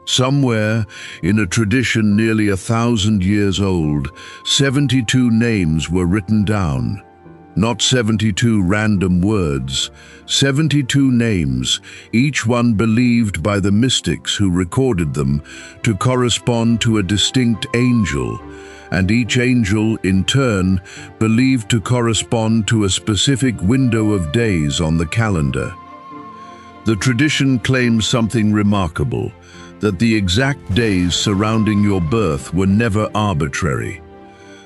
Somewhere, in a tradition nearly 1,000 years old, 72 names were written down. Not 72 random words, 72 names, each one believed by the mystics who recorded them to correspond to a distinct angel, and each angel, in turn, believed to correspond to a specific window of days on the calendar. The tradition claims something remarkable, that the exact days surrounding your birth were never arbitrary.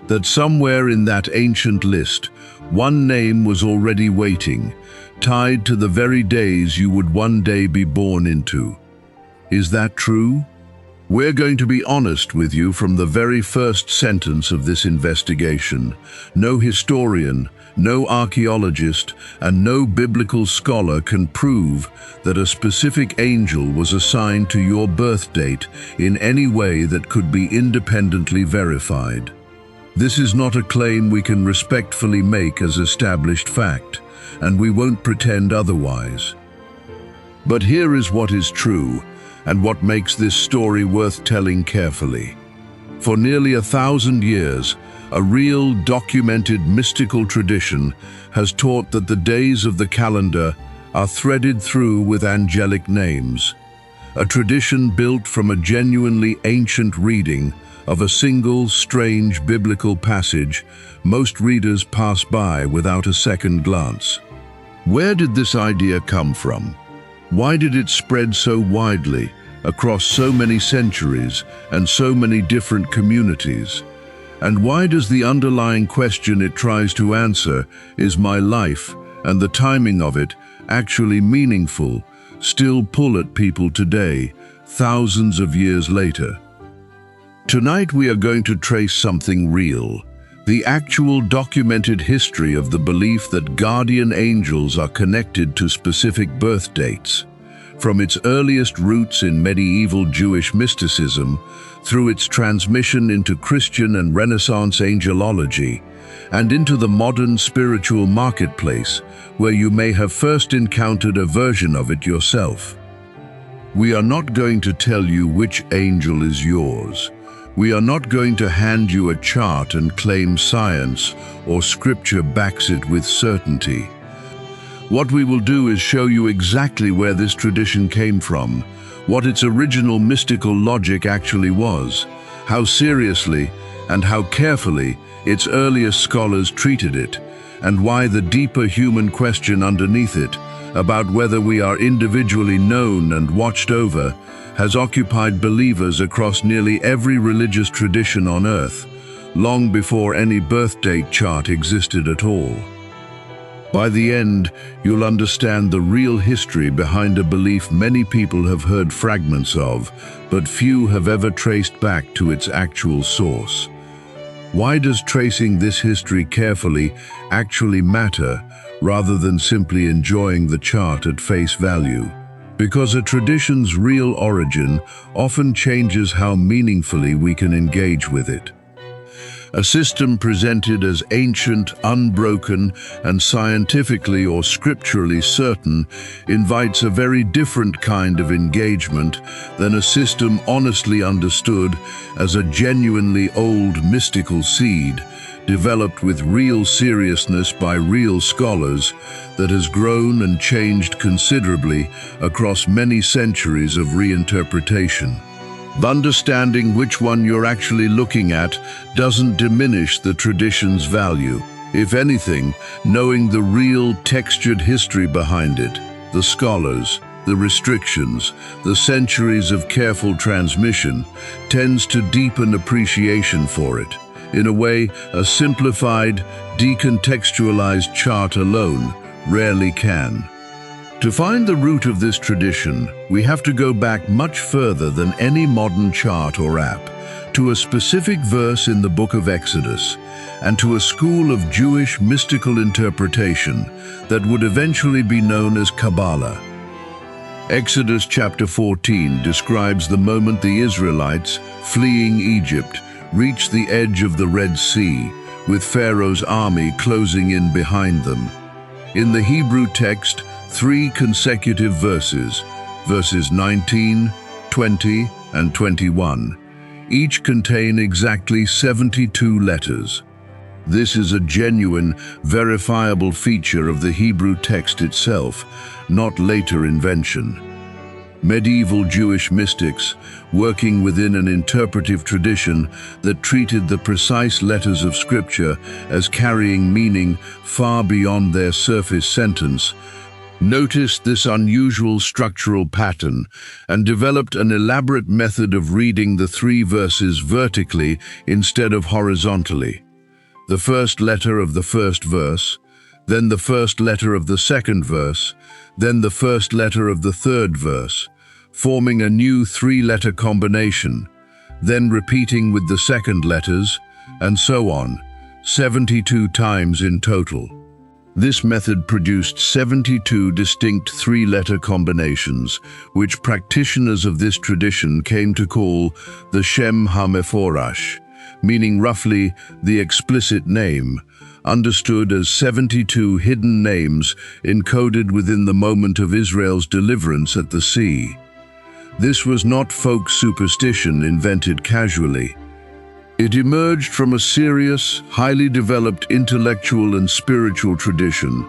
That somewhere in that ancient list, one name was already waiting, tied to the very days you would one day be born into. Is that true? We're going to be honest with you from the very first sentence of this investigation. No historian, no archaeologist, and no biblical scholar can prove that a specific angel was assigned to your birth date in any way that could be independently verified. This is not a claim we can respectfully make as established fact, and we won't pretend otherwise. But here is what is true, and what makes this story worth telling carefully. For nearly 1,000 years, a real, documented mystical tradition has taught that the days of the calendar are threaded through with angelic names. A tradition built from a genuinely ancient reading of a single, strange biblical passage most readers pass by without a second glance. Where did this idea come from? Why did it spread so widely, across so many centuries and so many different communities? And why does the underlying question it tries to answer, is my life and the timing of it actually meaningful, still pull at people today, thousands of years later? Tonight we are going to trace something real, the actual documented history of the belief that guardian angels are connected to specific birth dates. From its earliest roots in medieval Jewish mysticism, through its transmission into Christian and Renaissance angelology, and into the modern spiritual marketplace, where you may have first encountered a version of it yourself. We are not going to tell you which angel is yours. We are not going to hand you a chart and claim science or scripture backs it with certainty. What we will do is show you exactly where this tradition came from, what its original mystical logic actually was, how seriously and how carefully its earliest scholars treated it, and why the deeper human question underneath it, about whether we are individually known and watched over, has occupied believers across nearly every religious tradition on earth, long before any birth date chart existed at all. By the end, you'll understand the real history behind a belief many people have heard fragments of, but few have ever traced back to its actual source. Why does tracing this history carefully actually matter, rather than simply enjoying the chart at face value? Because a tradition's real origin often changes how meaningfully we can engage with it. A system presented as ancient, unbroken, and scientifically or scripturally certain invites a very different kind of engagement than a system honestly understood as a genuinely old mystical seed, developed with real seriousness by real scholars, that has grown and changed considerably across many centuries of reinterpretation. Understanding which one you're actually looking at doesn't diminish the tradition's value. If anything, knowing the real textured history behind it, the scholars, the restrictions, the centuries of careful transmission, tends to deepen appreciation for it. In a way, a simplified, decontextualized chart alone rarely can. To find the root of this tradition, we have to go back much further than any modern chart or app, to a specific verse in the book of Exodus, and to a school of Jewish mystical interpretation that would eventually be known as Kabbalah. Exodus chapter 14 describes the moment the Israelites, fleeing Egypt, reached the edge of the Red Sea, with Pharaoh's army closing in behind them. In the Hebrew text, 3 consecutive verses, verses 19, 20, and 21. Each contain exactly 72 letters. This is a genuine, verifiable feature of the Hebrew text itself, not later invention. Medieval Jewish mystics, working within an interpretive tradition that treated the precise letters of Scripture as carrying meaning far beyond their surface sentence, noticed this unusual structural pattern and developed an elaborate method of reading the three verses vertically instead of horizontally. The first letter of the first verse, then the first letter of the second verse, then the first letter of the third verse, forming a new three-letter combination, then repeating with the second letters, and so on, 72 times in total. This method produced 72 distinct three-letter combinations, which practitioners of this tradition came to call the Shem HaMeforash, meaning roughly the explicit name, understood as 72 hidden names encoded within the moment of Israel's deliverance at the sea. This was not folk superstition invented casually. It emerged from a serious, highly developed intellectual and spiritual tradition,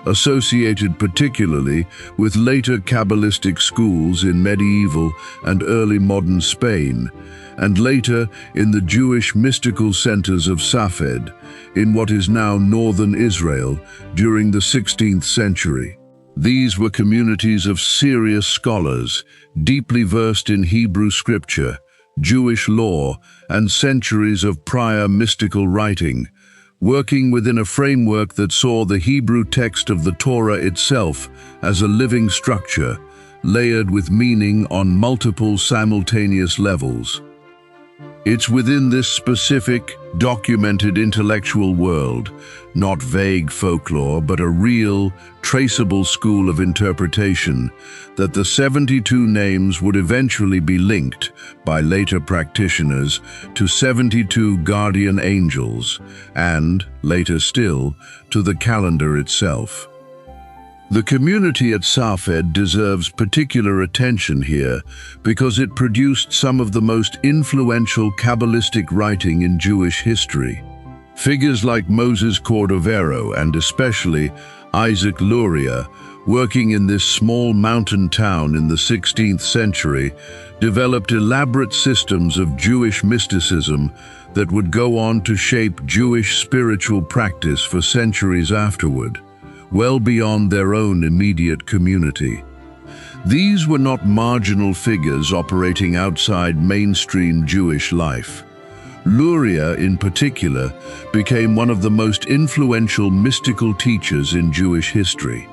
associated particularly with later Kabbalistic schools in medieval and early modern Spain, and later in the Jewish mystical centers of Safed, in what is now northern Israel, during the 16th century. These were communities of serious scholars, deeply versed in Hebrew scripture, Jewish law, and centuries of prior mystical writing, working within a framework that saw the Hebrew text of the Torah itself as a living structure, layered with meaning on multiple simultaneous levels. It's within this specific, documented intellectual world, not vague folklore, but a real, traceable school of interpretation, that the 72 names would eventually be linked, by later practitioners, to 72 guardian angels, and, later still, to the calendar itself. The community at Safed deserves particular attention here because it produced some of the most influential Kabbalistic writing in Jewish history. Figures like Moses Cordovero and especially Isaac Luria, working in this small mountain town in the 16th century, developed elaborate systems of Jewish mysticism that would go on to shape Jewish spiritual practice for centuries afterward, well beyond their own immediate community. These were not marginal figures operating outside mainstream Jewish life. Luria, in particular, became one of the most influential mystical teachers in Jewish history,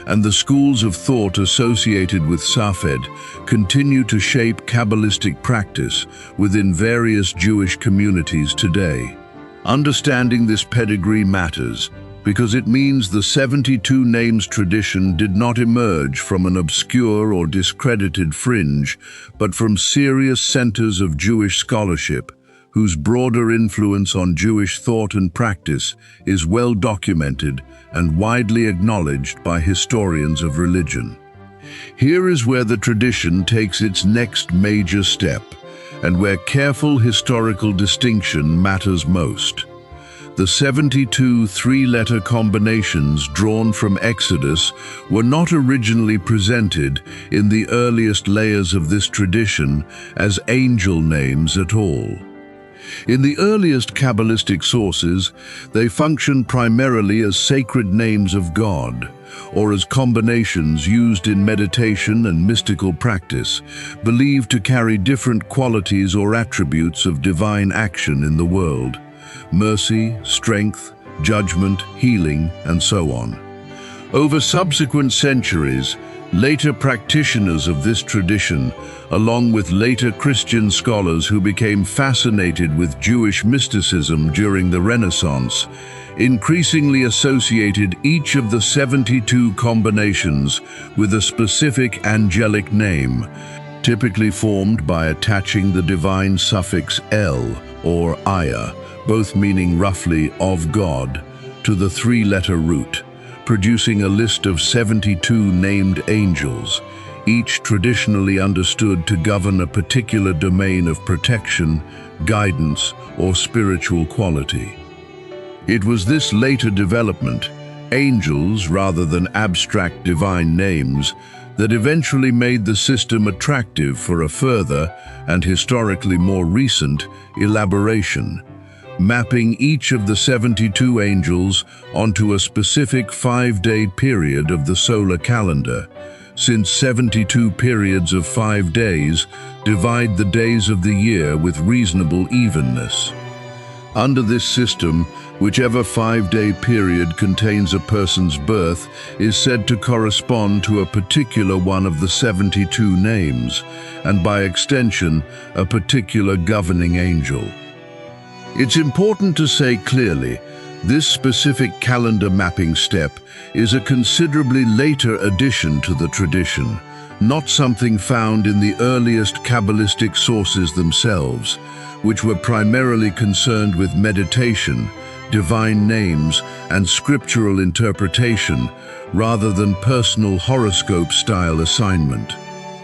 and the schools of thought associated with Safed continue to shape Kabbalistic practice within various Jewish communities today. Understanding this pedigree matters, because it means the 72 names tradition did not emerge from an obscure or discredited fringe, but from serious centers of Jewish scholarship, whose broader influence on Jewish thought and practice is well documented and widely acknowledged by historians of religion. Here is where the tradition takes its next major step, and where careful historical distinction matters most. The 72 three-letter combinations drawn from Exodus were not originally presented in the earliest layers of this tradition as angel names at all. In the earliest Kabbalistic sources, they function primarily as sacred names of God, or as combinations used in meditation and mystical practice, believed to carry different qualities or attributes of divine action in the world: mercy, strength, judgment, healing, and so on. Over subsequent centuries, later practitioners of this tradition, along with later Christian scholars who became fascinated with Jewish mysticism during the Renaissance, increasingly associated each of the 72 combinations with a specific angelic name, typically formed by attaching the divine suffix El or Aya, both meaning roughly "of God," to the three-letter root, producing a list of 72 named angels, each traditionally understood to govern a particular domain of protection, guidance, or spiritual quality. It was this later development, angels rather than abstract divine names, that eventually made the system attractive for a further, and historically more recent, elaboration, mapping each of the 72 angels onto a specific 5-day period of the solar calendar, since 72 periods of 5 days divide the days of the year with reasonable evenness. Under this system, whichever 5-day period contains a person's birth is said to correspond to a particular one of the 72 names, and by extension, a particular governing angel. It's important to say clearly, this specific calendar mapping step is a considerably later addition to the tradition, not something found in the earliest Kabbalistic sources themselves, which were primarily concerned with meditation, divine names, and scriptural interpretation, rather than personal horoscope-style assignment.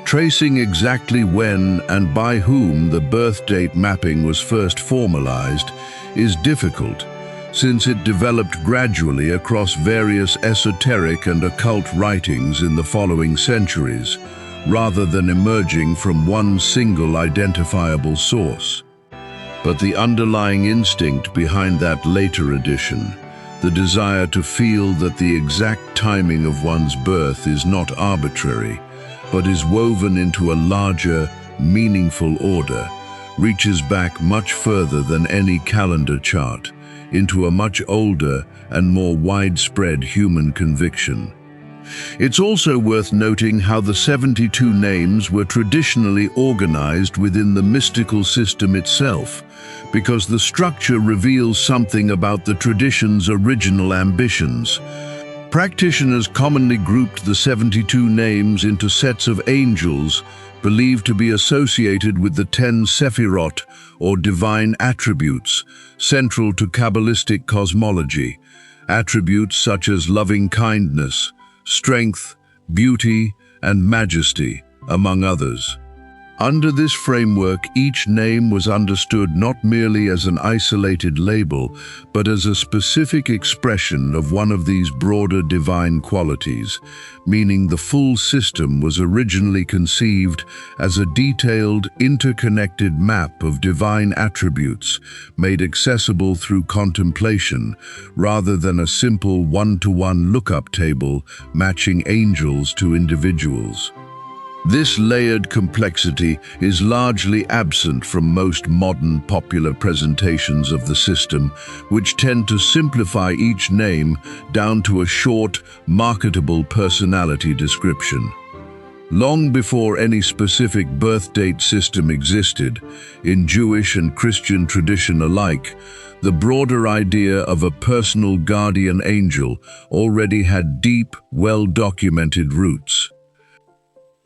Tracing exactly when and by whom the birth date mapping was first formalized is difficult, since it developed gradually across various esoteric and occult writings in the following centuries, rather than emerging from one single identifiable source. But the underlying instinct behind that later addition, the desire to feel that the exact timing of one's birth is not arbitrary, but is woven into a larger, meaningful order, reaches back much further than any calendar chart, into a much older and more widespread human conviction. It's also worth noting how the 72 names were traditionally organized within the mystical system itself, because the structure reveals something about the tradition's original ambitions. Practitioners commonly grouped the 72 names into sets of angels believed to be associated with the 10 sephirot, or divine attributes, central to Kabbalistic cosmology, attributes such as loving kindness, strength, beauty, and majesty, among others. Under this framework, each name was understood not merely as an isolated label, but as a specific expression of one of these broader divine qualities, meaning the full system was originally conceived as a detailed, interconnected map of divine attributes made accessible through contemplation, rather than a simple one-to-one lookup table matching angels to individuals. This layered complexity is largely absent from most modern popular presentations of the system, which tend to simplify each name down to a short, marketable personality description. Long before any specific birth date system existed, in Jewish and Christian tradition alike, the broader idea of a personal guardian angel already had deep, well-documented roots.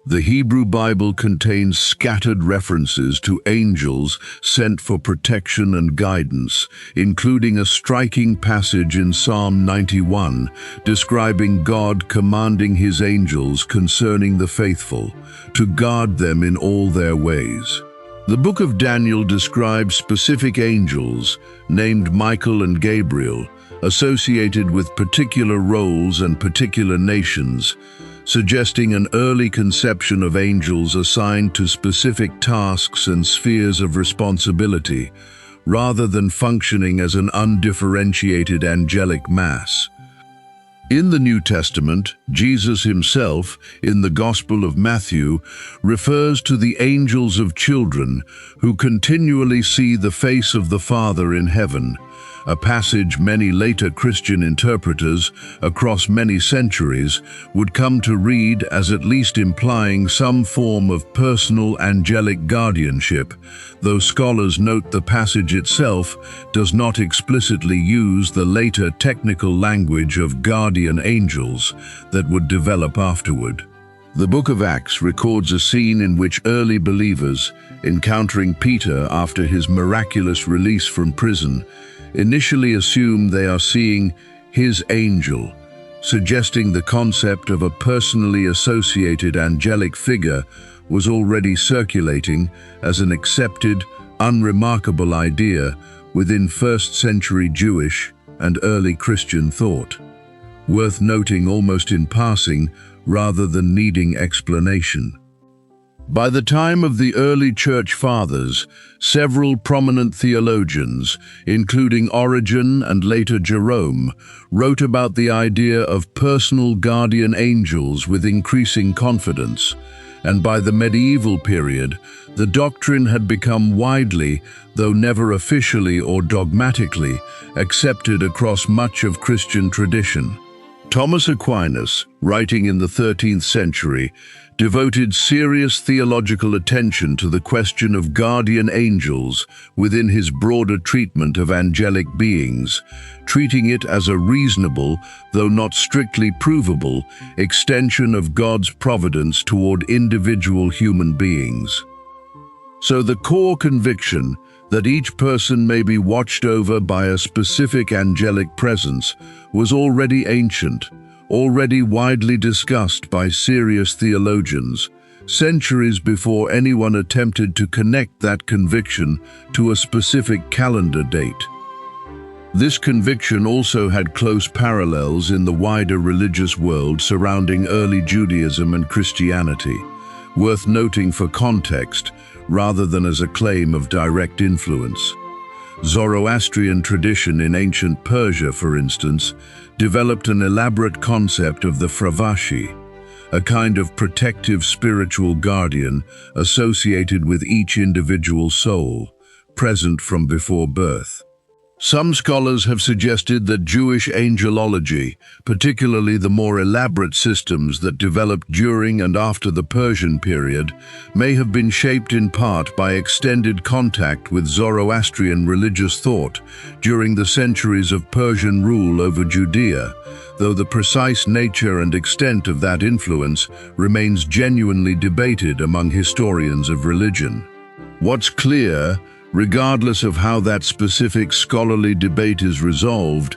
The Hebrew Bible contains scattered references to angels sent for protection and guidance, including a striking passage in Psalm 91 describing God commanding his angels concerning the faithful, to guard them in all their ways. The book of Daniel describes specific angels, named Michael and Gabriel, associated with particular roles and particular nations, suggesting an early conception of angels assigned to specific tasks and spheres of responsibility, rather than functioning as an undifferentiated angelic mass. In the New Testament, Jesus himself, in the Gospel of Matthew, refers to the angels of children who continually see the face of the Father in heaven, a passage many later Christian interpreters, across many centuries, would come to read as at least implying some form of personal angelic guardianship, though scholars note the passage itself does not explicitly use the later technical language of guardian angels that would develop afterward. The Book of Acts records a scene in which early believers, encountering Peter after his miraculous release from prison, initially assume they are seeing his angel, suggesting the concept of a personally associated angelic figure was already circulating as an accepted, unremarkable idea within first-century Jewish and early Christian thought, worth noting almost in passing rather than needing explanation. By the time of the early Church Fathers, several prominent theologians, including Origen and later Jerome, wrote about the idea of personal guardian angels with increasing confidence, and by the medieval period, the doctrine had become widely, though never officially or dogmatically, accepted across much of Christian tradition. Thomas Aquinas, writing in the 13th century, devoted serious theological attention to the question of guardian angels within his broader treatment of angelic beings, treating it as a reasonable, though not strictly provable, extension of God's providence toward individual human beings. So the core conviction that each person may be watched over by a specific angelic presence was already ancient, already widely discussed by serious theologians, centuries before anyone attempted to connect that conviction to a specific calendar date. This conviction also had close parallels in the wider religious world surrounding early Judaism and Christianity, worth noting for context rather than as a claim of direct influence. Zoroastrian tradition in ancient Persia, for instance, developed an elaborate concept of the Fravashi, a kind of protective spiritual guardian associated with each individual soul, present from before birth. Some scholars have suggested that Jewish angelology, particularly the more elaborate systems that developed during and after the Persian period, may have been shaped in part by extended contact with Zoroastrian religious thought during the centuries of Persian rule over Judea, though the precise nature and extent of that influence remains genuinely debated among historians of religion. What's clear, regardless of how that specific scholarly debate is resolved,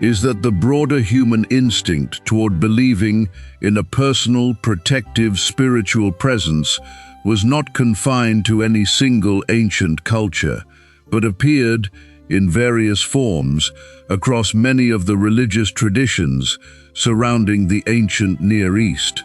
is that the broader human instinct toward believing in a personal, protective spiritual presence was not confined to any single ancient culture, but appeared, in various forms, across many of the religious traditions surrounding the ancient Near East.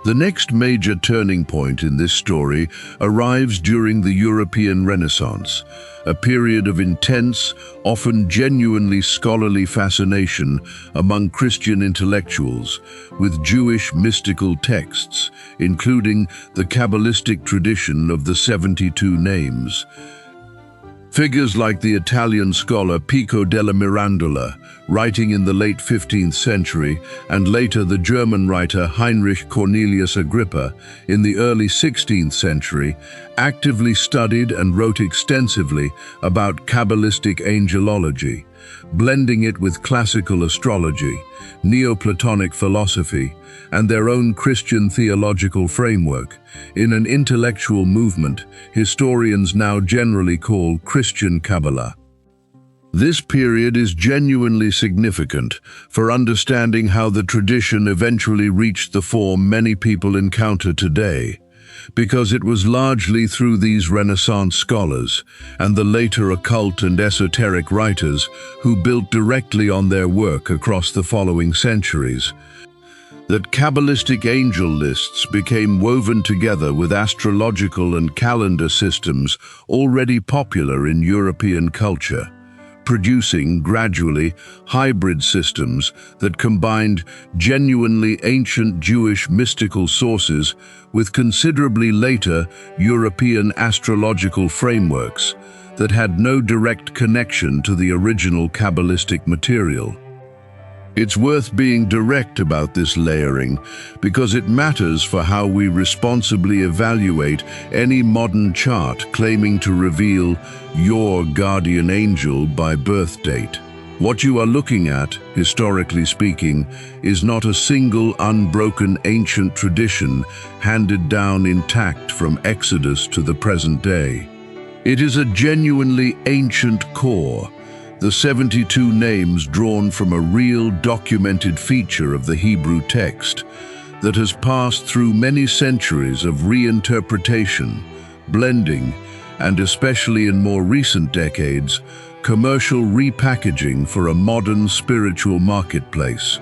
The next major turning point in this story arrives during the European Renaissance, a period of intense, often genuinely scholarly fascination among Christian intellectuals with Jewish mystical texts, including the Kabbalistic tradition of the 72 names. Figures like the Italian scholar Pico della Mirandola, writing in the late 15th century, and later the German writer Heinrich Cornelius Agrippa in the early 16th century, actively studied and wrote extensively about Kabbalistic angelology, blending it with classical astrology, Neoplatonic philosophy, and their own Christian theological framework, in an intellectual movement historians now generally call Christian Kabbalah. This period is genuinely significant for understanding how the tradition eventually reached the form many people encounter today, because it was largely through these Renaissance scholars and the later occult and esoteric writers who built directly on their work across the following centuries that Kabbalistic angel lists became woven together with astrological and calendar systems already popular in European culture, producing, gradually, hybrid systems that combined genuinely ancient Jewish mystical sources with considerably later European astrological frameworks that had no direct connection to the original Kabbalistic material. It's worth being direct about this layering because it matters for how we responsibly evaluate any modern chart claiming to reveal your guardian angel by birth date. What you are looking at, historically speaking, is not a single unbroken ancient tradition handed down intact from Exodus to the present day. It is a genuinely ancient core The 72 names drawn from a real documented feature of the Hebrew text that has passed through many centuries of reinterpretation, blending, and especially in more recent decades, commercial repackaging for a modern spiritual marketplace,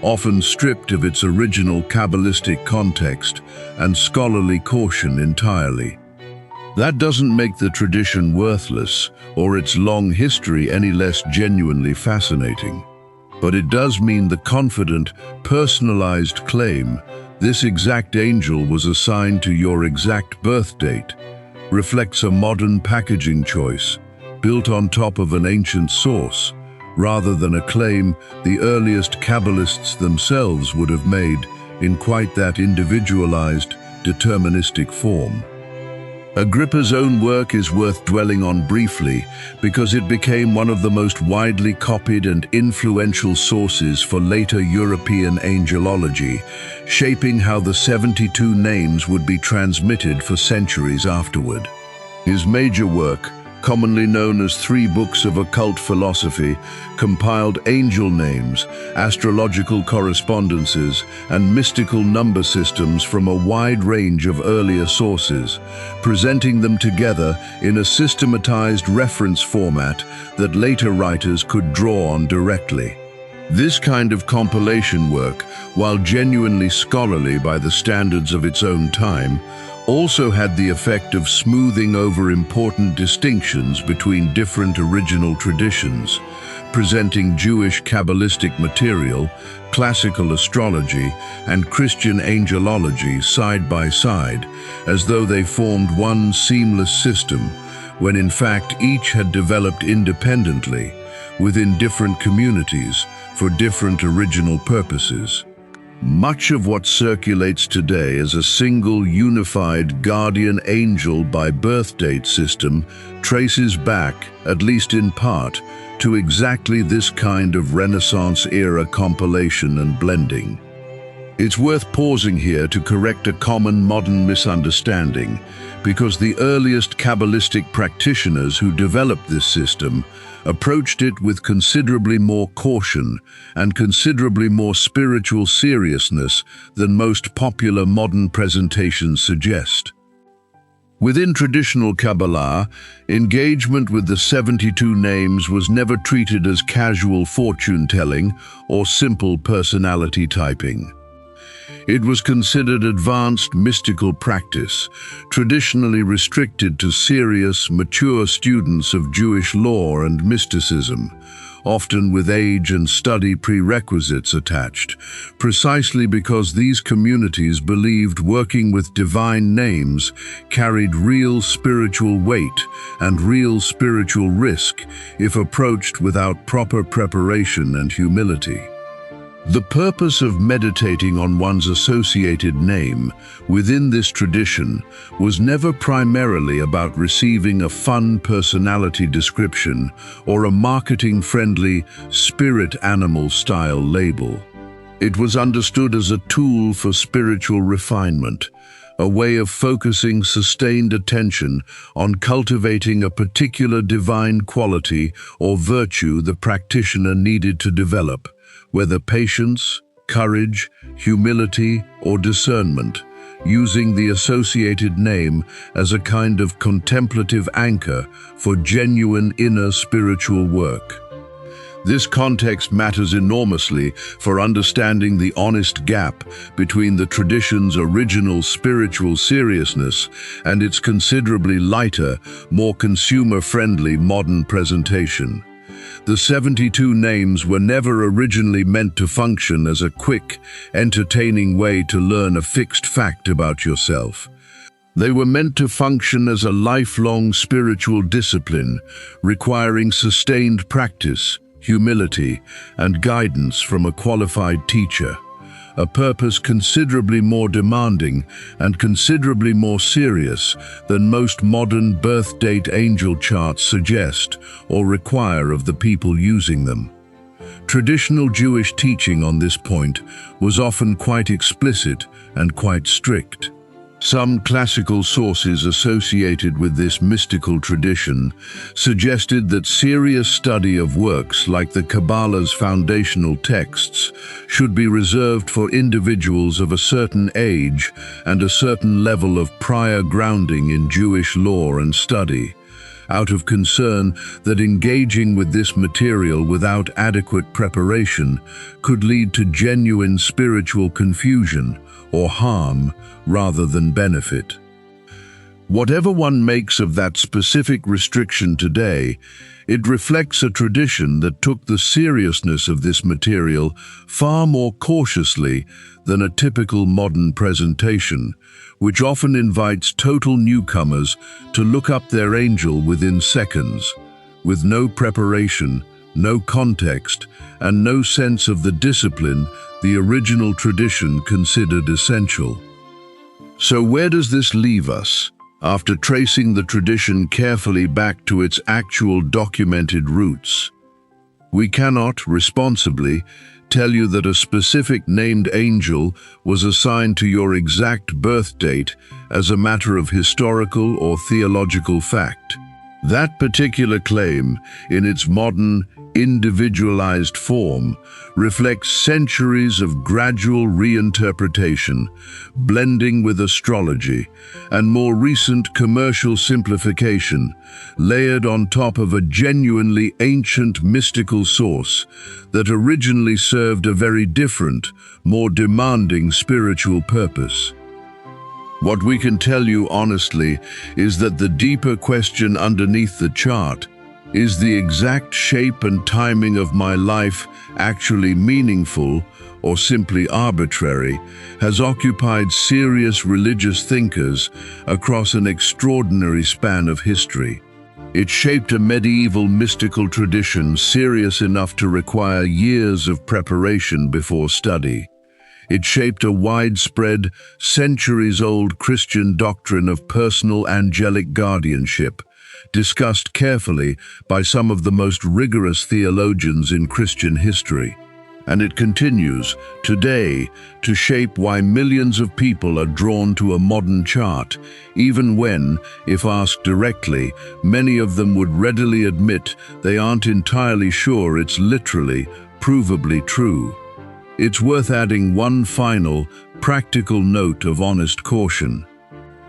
often stripped of its original Kabbalistic context and scholarly caution entirely. That doesn't make the tradition worthless or its long history any less genuinely fascinating. But it does mean the confident, personalized claim, "This exact angel was assigned to your exact birth date," reflects a modern packaging choice, built on top of an ancient source, rather than a claim the earliest Kabbalists themselves would have made in quite that individualized, deterministic form. Agrippa's own work is worth dwelling on briefly because it became one of the most widely copied and influential sources for later European angelology, shaping how the 72 names would be transmitted for centuries afterward. His major work, commonly known as 3 books of occult philosophy, compiled angel names, astrological correspondences, and mystical number systems from a wide range of earlier sources, presenting them together in a systematized reference format that later writers could draw on directly. This kind of compilation work, while genuinely scholarly by the standards of its own time, also had the effect of smoothing over important distinctions between different original traditions, presenting Jewish Kabbalistic material, classical astrology, and Christian angelology side by side, as though they formed one seamless system, when in fact each had developed independently, within different communities, for different original purposes. Much of what circulates today as a single unified guardian angel by birth date system traces back, at least in part, to exactly this kind of Renaissance-era compilation and blending. It's worth pausing here to correct a common modern misunderstanding, because the earliest Kabbalistic practitioners who developed this system approached it with considerably more caution and considerably more spiritual seriousness than most popular modern presentations suggest. Within traditional Kabbalah, engagement with the 72 names was never treated as casual fortune-telling or simple personality typing. It was considered advanced mystical practice, traditionally restricted to serious, mature students of Jewish law and mysticism, often with age and study prerequisites attached, precisely because these communities believed working with divine names carried real spiritual weight and real spiritual risk if approached without proper preparation and humility. The purpose of meditating on one's associated name within this tradition was never primarily about receiving a fun personality description or a marketing-friendly spirit animal-style label. It was understood as a tool for spiritual refinement, a way of focusing sustained attention on cultivating a particular divine quality or virtue the practitioner needed to develop, whether patience, courage, humility, or discernment, using the associated name as a kind of contemplative anchor for genuine inner spiritual work. This context matters enormously for understanding the honest gap between the tradition's original spiritual seriousness and its considerably lighter, more consumer-friendly modern presentation. The 72 names were never originally meant to function as a quick, entertaining way to learn a fixed fact about yourself. They were meant to function as a lifelong spiritual discipline, requiring sustained practice, humility, and guidance from a qualified teacher. A purpose considerably more demanding and considerably more serious than most modern birth date angel charts suggest or require of the people using them. Traditional Jewish teaching on this point was often quite explicit and quite strict. Some classical sources associated with this mystical tradition suggested that serious study of works like the Kabbalah's foundational texts should be reserved for individuals of a certain age and a certain level of prior grounding in Jewish lore and study, out of concern that engaging with this material without adequate preparation could lead to genuine spiritual confusion or harm rather than benefit. Whatever one makes of that specific restriction today, it reflects a tradition that took the seriousness of this material far more cautiously than a typical modern presentation, which often invites total newcomers to look up their angel within seconds, with no preparation, no context, and no sense of the discipline the original tradition considered essential. So where does this leave us? After tracing the tradition carefully back to its actual documented roots, we cannot, responsibly, tell you that a specific named angel was assigned to your exact birth date as a matter of historical or theological fact. That particular claim, in its modern, individualized form, reflects centuries of gradual reinterpretation, blending with astrology, and more recent commercial simplification, layered on top of a genuinely ancient mystical source that originally served a very different, more demanding spiritual purpose. What we can tell you honestly is that the deeper question underneath the chart is the exact shape and timing of my life actually meaningful or simply arbitrary, has occupied serious religious thinkers across an extraordinary span of history. It shaped a medieval mystical tradition serious enough to require years of preparation before study. It shaped a widespread, centuries-old Christian doctrine of personal angelic guardianship, discussed carefully by some of the most rigorous theologians in Christian history. And it continues, today, to shape why millions of people are drawn to a modern chart, even when, if asked directly, many of them would readily admit they aren't entirely sure it's literally, provably true. It's worth adding one final, practical note of honest caution.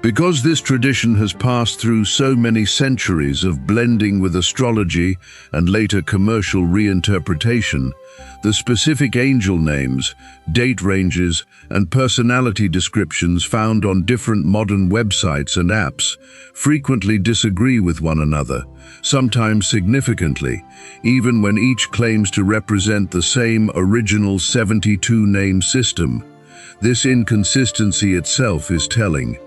Because this tradition has passed through so many centuries of blending with astrology and later commercial reinterpretation, the specific angel names, date ranges, and personality descriptions found on different modern websites and apps frequently disagree with one another, sometimes significantly, even when each claims to represent the same original 72-name system. This inconsistency itself is telling.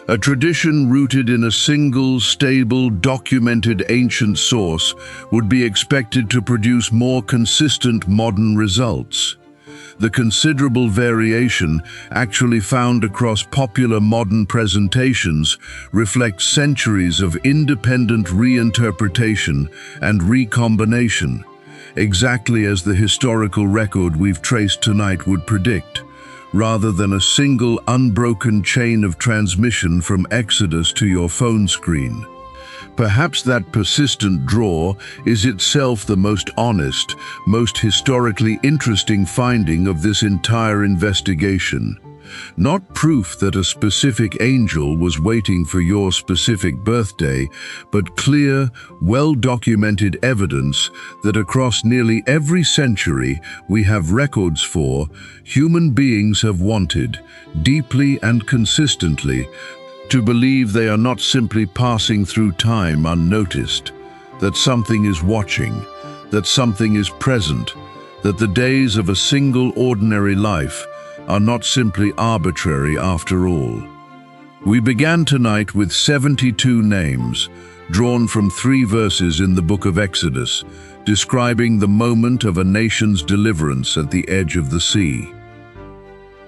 A tradition rooted in a single, stable, documented ancient source would be expected to produce more consistent modern results. The considerable variation actually found across popular modern presentations reflects centuries of independent reinterpretation and recombination, exactly as the historical record we've traced tonight would predict, rather than a single unbroken chain of transmission from Exodus to your phone screen. Perhaps that persistent draw is itself the most honest, most historically interesting finding of this entire investigation. Not proof that a specific angel was waiting for your specific birthday, but clear, well-documented evidence that across nearly every century we have records for, human beings have wanted, deeply and consistently, to believe they are not simply passing through time unnoticed, that something is watching, that something is present, that the days of a single ordinary life are not simply arbitrary after all. We began tonight with 72 names, drawn from 3 verses in the book of Exodus, describing the moment of a nation's deliverance at the edge of the sea.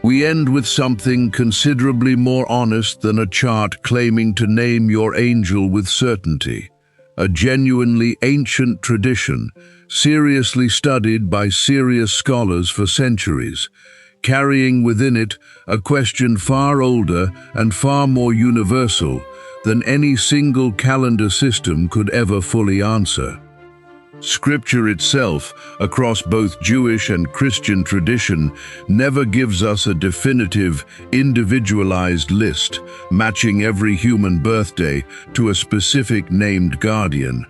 We end with something considerably more honest than a chart claiming to name your angel with certainty. A genuinely ancient tradition, seriously studied by serious scholars for centuries, carrying within it a question far older and far more universal than any single calendar system could ever fully answer. Scripture itself, across both Jewish and Christian tradition, never gives us a definitive, individualized list, matching every human birthday to a specific named guardian.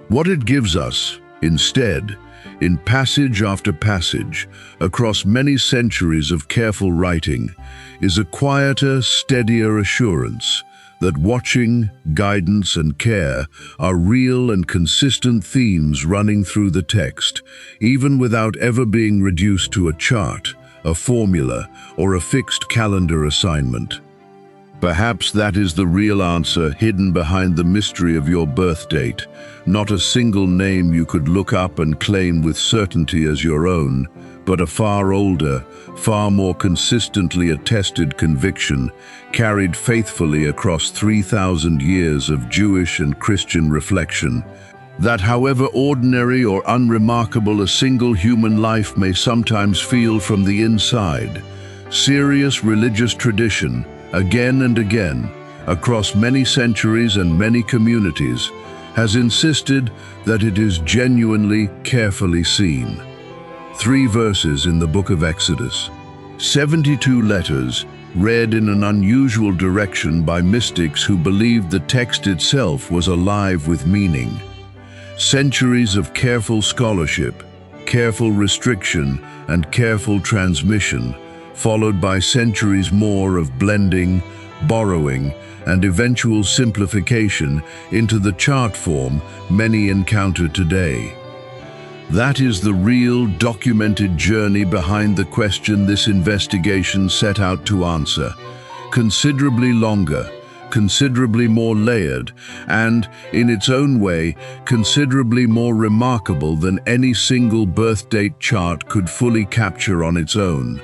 What it gives us, instead, in passage after passage, across many centuries of careful writing, is a quieter, steadier assurance that watching, guidance, and care are real and consistent themes running through the text, even without ever being reduced to a chart, a formula, or a fixed calendar assignment. Perhaps that is the real answer hidden behind the mystery of your birth date, not a single name you could look up and claim with certainty as your own, but a far older, far more consistently attested conviction carried faithfully across 3,000 years of Jewish and Christian reflection, that however ordinary or unremarkable a single human life may sometimes feel from the inside, serious religious tradition, again and again, across many centuries and many communities, has insisted that it is genuinely, carefully seen. 3 verses in the book of Exodus, 72 letters read in an unusual direction by mystics who believed the text itself was alive with meaning. Centuries of careful scholarship, careful restriction, and careful transmission, followed by centuries more of blending, borrowing, and eventual simplification into the chart form many encounter today. That is the real, documented journey behind the question this investigation set out to answer. Considerably longer, considerably more layered, and, in its own way, considerably more remarkable than any single birth date chart could fully capture on its own.